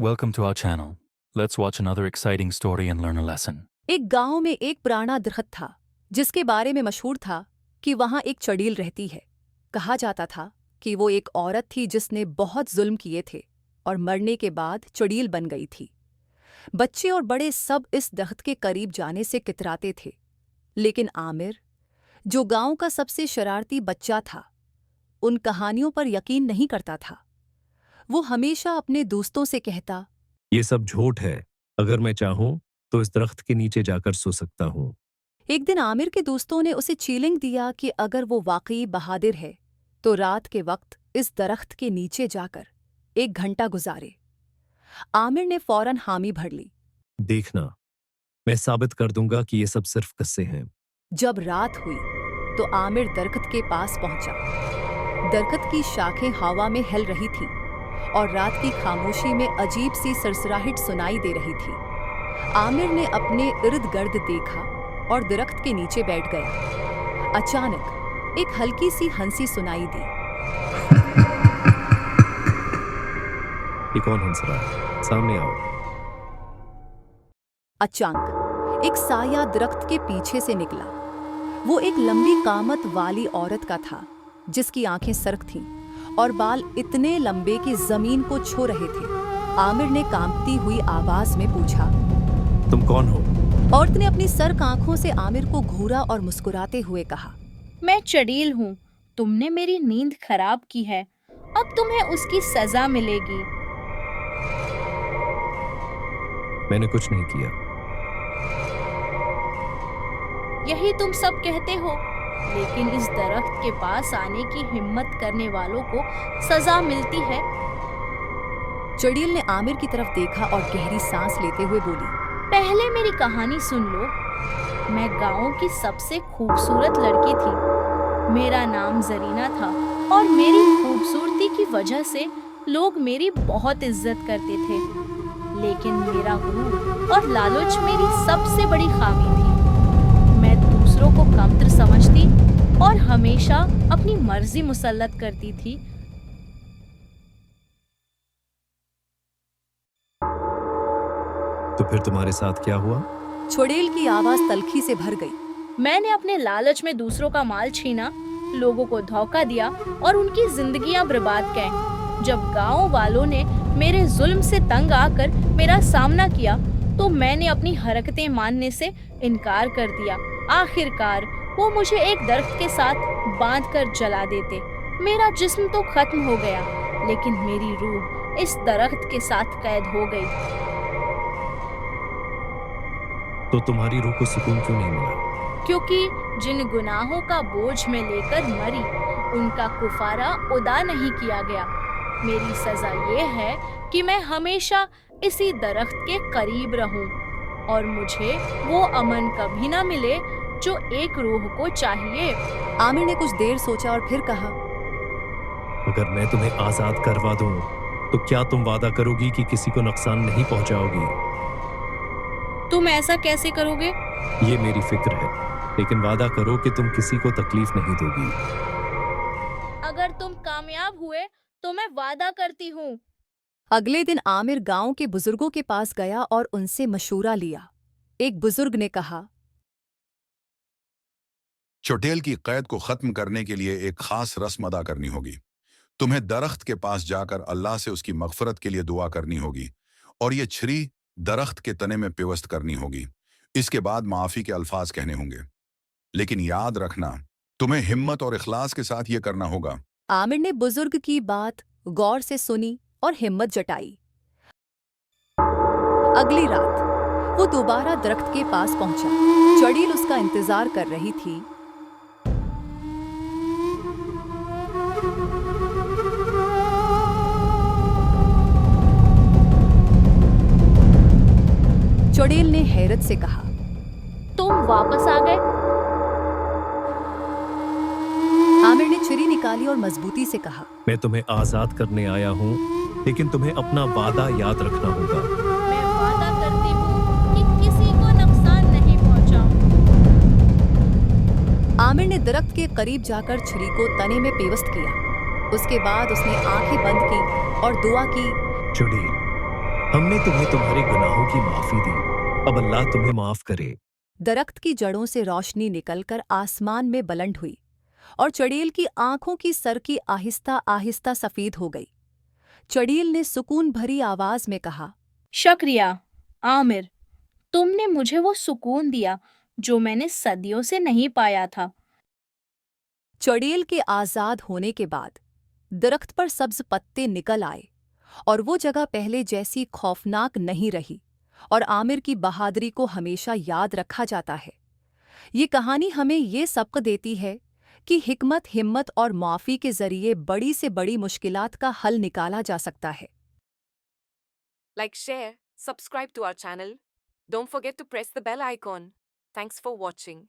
Welcome to our channel. Let's watch another exciting story and learn a lesson. एक गांव में एक पुराना दरख्त था जिसके बारे में मशहूर था कि वहां एक चड़ील रहती है। कहा जाता था कि वो एक औरत थी जिसने बहुत जुल्म किए थे और मरने के बाद चड़ील बन गई थी। बच्चे और बड़े सब इस दरख्त के करीब जाने से कितराते थे, लेकिन आमिर, जो गांव का सबसे शरारती बच्चा था, उन कहानियों पर यकीन नहीं करता था। वो हमेशा अपने दोस्तों से कहता, ये सब झूठ है। अगर मैं चाहूं तो इस दरख्त के नीचे जाकर सो सकता हूं। एक दिन आमिर के दोस्तों ने उसे चैलेंज दिया कि अगर वो वाकई बहादुर है तो रात के वक्त इस दरख्त के नीचे जाकर 1 घंटा गुजारे। आमिर ने फौरन हामी भर ली। देखना, मैं साबित कर दूंगा कि ये सब सिर्फ किस्से हैं। जब रात हुई तो आमिर दरख्त के पास पहुंचा। दरख्त की शाखें हवा में हिल रही थी और रात की खामोशी में अजीब सी सरसराहट सुनाई दे रही थी। आमिर ने अपने इर्द गिर्द देखा और दरख्त के नीचे बैठ गया। अचानक एक हल्की सी हंसी सुनाई दी। ये कौन हंस रहा है? सामने आओ। अचानक एक साया दरख्त के पीछे से निकला। वो एक लंबी कामत वाली औरत का था जिसकी आंखें सर्क थीं और बाल इतने लंबे कि जमीन को छू रहे थे। आमिर ने कांपती हुई आवाज में पूछा, तुम कौन हो? औरत ने अपनी सर्क आंखों से आमिर को घूरा और मुस्कुराते हुए कहा, मैं चड़ील हूँ। तुमने मेरी नींद खराब की है, अब तुम्हें उसकी सजा मिलेगी। मैंने कुछ नहीं किया। यही तुम सब कहते हो, लेकिन इस दरख्त के पास आने की हिम्मत करने वालों को सजा मिलती है। चड़ील ने आमिर की तरफ देखा और गहरी सांस लेते हुए बोली, पहले मेरी कहानी सुन लो। मैं गांव की सबसे खूबसूरत लड़की थी। मेरा नाम जरीना था और मेरी खूबसूरती की वजह से लोग मेरी बहुत इज्जत करते थे। लेकिन मेरा गुरूर और लालच मेरी सबसे बड़ी खामी थी। मैं दूसरों को कमतर समझती और हमेशा अपनी मर्जी मुसल्लत करती थी। तो फिर तुम्हारे साथ क्या हुआ? चड़ील की आवाज तल्खी से भर गई। मैंने अपने लालच में दूसरों का माल छीना, लोगों को धोखा दिया और उनकी जिंदगियां बर्बाद की। जब गांव वालों ने मेरे जुल्म से तंग आकर मेरा सामना किया तो मैंने अपनी हरकतें मानने से इनकार कर दिया। आखिरकार वो मुझे एक दरख्त के साथ बांधकर जला देते। मेरा जिस्म तो खत्म हो गया, लेकिन मेरी रूह इस दरख्त के साथ कैद हो गई। तो तुम्हारी रूह को सुकून क्यों नहीं मिला? क्योंकि जिन गुनाहों का बोझ में लेकर मरी, उनका कुफारा अदा नहीं किया गया। मेरी सजा ये है कि मैं हमेशा इसी दरख्त के करीब रहूं और मुझे वो अमन कभी ना मिले जो एक रूह को चाहिए। आमिर ने कुछ देर सोचा और फिर कहा, अगर मैं तुम्हें आजाद करवा दूं, तो क्या तुम वादा करोगी कि किसी को नुकसान नहीं पहुंचाओगी? तुम ऐसा कैसे करोगे? ये मेरी फिक्र है, लेकिन वादा करो कि तुम किसी को तकलीफ नहीं दोगी। अगर तुम कामयाब हुए तो मैं वादा करती हूँ। अगले दिन आमिर गांव के बुजुर्गों के पास गया और उनसे मशूरा लिया। एक बुजुर्ग ने कहा, चुड़ैल की कैद को खत्म करने के लिए एक खास रस्म अदा करनी होगी। तुम्हें दरख्त के पास जाकर अल्लाह से उसकी मगफरत के लिए दुआ करनी होगी और ये छुरी दरख्त के तने में पिवस्त करनी होगी। इसके बाद माफी के अल्फाज कहने होंगे, लेकिन याद रखना, तुम्हें हिम्मत और इखलास के साथ ये करना होगा। आमिर ने बुजुर्ग की बात गौर से सुनी और हिम्मत जटाई। अगली रात वो दोबारा दरख्त के पास पहुंचा। चड़ील उसका इंतजार कर रही थी। चड़ील ने हैरत से कहा, तुम वापस आ गए? आमिर ने छुरी निकाली और मजबूती से कहा, मैं तुम्हें आजाद करने आया हूँ, लेकिन तुम्हें अपना वादा याद रखना होगा। मैं वादा करती हूँ कि किसी को नुकसान नहीं पहुँचाऊँ। आमिर ने दरख्त के करीब जाकर छुरी को तने में पेवस्त किया। उसके बाद उसने आंखें बंद की और दुआ की, चड़ील, हमने तुम्हें तुम्हारे गुनाहों की माफी दी, अब अल्लाह तुम्हें माफ करे। दरख्त की जड़ों से रोशनी निकलकर आसमान में बुलंद हुई और चड़ेल की आंखों की सरकी आहिस्ता आहिस्ता सफेद हो गई। चड़ेल ने सुकून भरी आवाज में कहा, शुक्रिया आमिर, तुमने मुझे वो सुकून दिया जो मैंने सदियों से नहीं पाया था। चड़ेल के आजाद होने के बाद दरख्त पर सब्ज पत्ते निकल आए और वो जगह पहले जैसी खौफनाक नहीं रही और आमिर की बहादुरी को हमेशा याद रखा जाता है। ये कहानी हमें ये सबक देती है कि हिकमत, हिम्मत और मुआफ़ी के जरिए बड़ी से बड़ी मुश्किलात का हल निकाला जा सकता है। Like, share, subscribe to our channel. Don't forget to press the bell icon. Thanks for watching.